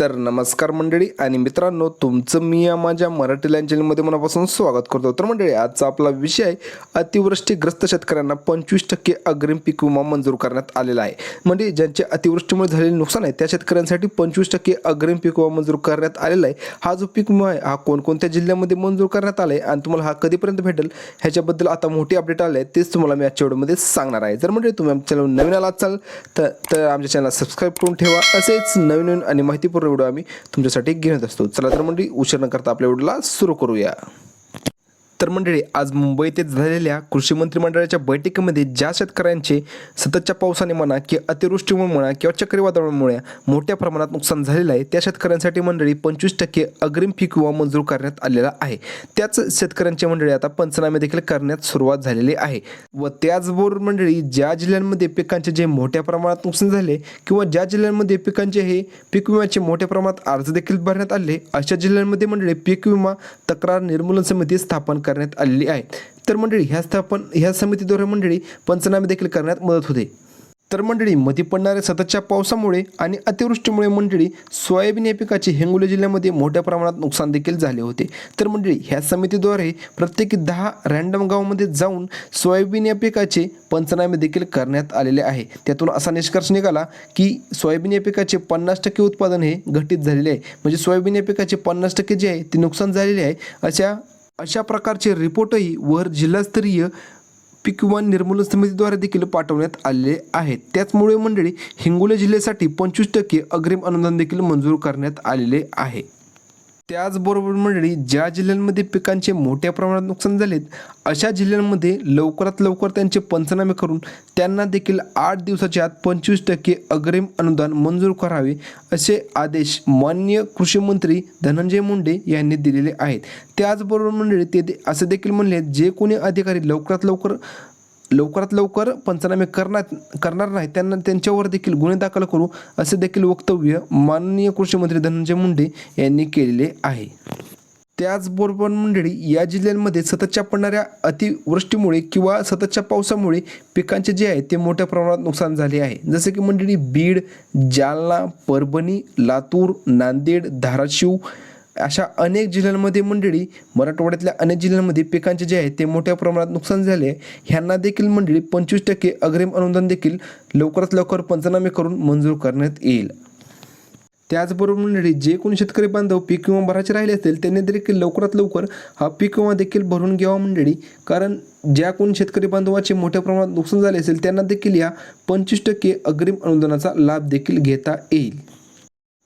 तर नमस्कार मंडळी आणि मित्रांनो, तुमचं मी या माझ्या मराठी लाईन चॅनलमध्ये मनापासून स्वागत करतो। तर मंडळी, आजचा आपला विषय अतिवृष्टीग्रस्त शेतकऱ्यांना 25% अग्रिम पीक विमा मंजूर करण्यात आलेला आहे। म्हणजे ज्यांचे अतिवृष्टीमुळे झालेले नुकसान आहे त्या शेतकऱ्यांसाठी 25% अग्रिम पीक विमा मंजूर करण्यात आलेला आहे। हा जो पीक विमा आहे हा कोणकोणत्या जिल्ह्यामध्ये मंजूर करण्यात आला आहे आणि तुम्हाला हा कधीपर्यंत भेटेल ह्याच्याबद्दल आता मोठी अपडेट आली आहे, तेच तुम्हाला मी आजच्या व्हिडिओमध्ये सांगणार आहे। जर मंडळी तुम्ही आमच्या चॅनल नवीन आला असाल तर आमच्या चॅनलला सबस्क्राईब करून ठेवा। असेच नवीन आणि माहितीपूर्ण व्हिडिओ आम्ही तुमच्यासाठी घेत असतो। चला तर मंडळी, उशीर न करता आपल्या व्हिडिओला सुरू करूया। तर मंडळी, आज मुंबईत झालेल्या कृषी मंत्रिमंडळाच्या बैठकीमध्ये ज्या शेतकऱ्यांचे सततच्या पावसाने म्हणा की अतिवृष्टीमुळे म्हणा किंवा चक्रीवादळामुळे मोठ्या प्रमाणात नुकसान झालेलं आहे त्या शेतकऱ्यांसाठी मंडळी 25% अग्रिम पीक विमा मंजूर करण्यात आलेला आहे। त्याच शेतकऱ्यांची मंडळी आता पंचनामे देखील करण्यात सुरुवात झालेली आहे। व त्याचबरोबर मंडळी, ज्या जिल्ह्यांमध्ये पिकांचे जे मोठ्या प्रमाणात नुकसान झाले किंवा ज्या जिल्ह्यांमध्ये पिकांचे हे पीक विम्याचे मोठ्या प्रमाणात अर्ज देखील भरण्यात आले, अशा जिल्ह्यांमध्ये मंडळी पीक विमा तक्रार निर्मूलन समिती स्थापन करण्यात आलेली आहे। तर मंडळी, ह्या समितीद्वारे मंडळी पंचनामे देखील करण्यात मदत होते। तर मंडळी, मध्ये पडणाऱ्या सततच्या पावसामुळे आणि अतिवृष्टीमुळे मंडळी सोयाबीन या पिकाचे हिंगोली जिल्ह्यामध्ये मोठ्या प्रमाणात नुकसान देखील झाले होते। तर मंडळी, ह्या समितीद्वारे प्रत्येकी 10 रँडम गावामध्ये जाऊन सोयाबीन या पिकाचे पंचनामे देखील करण्यात आलेले आहे। त्यातून असा निष्कर्ष निघाला की सोयाबीन या पिकाचे 50% उत्पादन हे घटित झालेले आहे। म्हणजे सोयाबीन या पिकाचे 50% जे आहे ते नुकसान झालेले आहे। अशा प्रकारचे रिपोर्टही वर जिल्हास्तरीय पीक विमा निर्मूलन समितीद्वारे देखील पाठवण्यात आलेले आहेत। त्याचमुळे मंडळी, हिंगोली जिल्ह्यासाठी 25% अग्रिम अनुदान देखील मंजूर करण्यात आलेले आहे। त्याचबरोबर मंडळी, ज्या जिल्ह्यांमध्ये पिकांचे मोठ्या प्रमाणात नुकसान झालेत अशा जिल्ह्यांमध्ये लवकरात लवकर त्यांचे पंचनामे करून त्यांना देखील 8 दिवसाच्या आत 25% अग्रिम अनुदान मंजूर करावे असे आदेश माननीय कृषी मंत्री धनंजय मुंडे यांनी दिलेले आहेत। त्याचबरोबर मंडळी, ते असे देखील म्हणले, जे कोणी अधिकारी लवकरात लवकर पंचनामे करणार नाही त्यांच्यावर देखील गुन्हे दाखल करू असे देखील वक्तव्य माननीय कृषी मंत्री धनंजय मुंडे यांनी केलेले आहे। त्याचबरोबर मंडळी, या जिल्ह्यांमध्ये सततच्या पडणाऱ्या अतिवृष्टीमुळे किंवा सततच्या पावसामुळे पिकांचे जे आहे ते मोठ्या प्रमाणात नुकसान झाले आहे। जसे की मंडळी, बीड, जालना, परभणी, लातूर, नांदेड, धाराशिव अशा अनेक जिल्ह्यांमध्ये मंडळी, मराठवाड्यातल्या अनेक जिल्ह्यांमध्ये पिकांचे जे आहे ते मोठ्या प्रमाणात नुकसान झाले आहे। ह्यांना देखील मंडळी 25% अग्रिम अनुदान देखील लवकरात लवकर पंचनामे करून मंजूर करण्यात येईल। त्याचबरोबर मंडळी, जे कोणी शेतकरी बांधव पीक विमा भरायचे राहिले असतील त्यांनी देखील लवकरात लवकर हा पीक विमा देखील भरून घ्यावा मंडळी, कारण ज्या कोणी शेतकरी बांधवाचे मोठ्या प्रमाणात नुकसान झाले असेल त्यांना देखील या 25% अग्रिम अनुदानाचा लाभ देखील घेता येईल।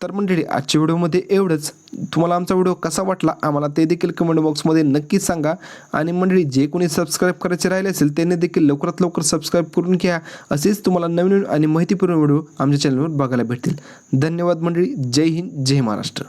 तर मंडळी, आजच्या व्हिडिओमध्ये एवढंच। तुम्हाला आमचा व्हिडिओ कसा वाटला आम्हाला ते देखील कमेंट बॉक्समध्ये नक्कीच सांगा। आणि मंडळी, जे कोणी सबस्क्राईब करायचे राहिले असेल त्यांनी देखील लवकरात लवकर सबस्क्राईब करून घ्या। असेच तुम्हाला नवीन आणि माहितीपूर्ण व्हिडिओ आमच्या चॅनलवर बघायला भेटतील। धन्यवाद मंडळी। जय हिंद, जय महाराष्ट्र।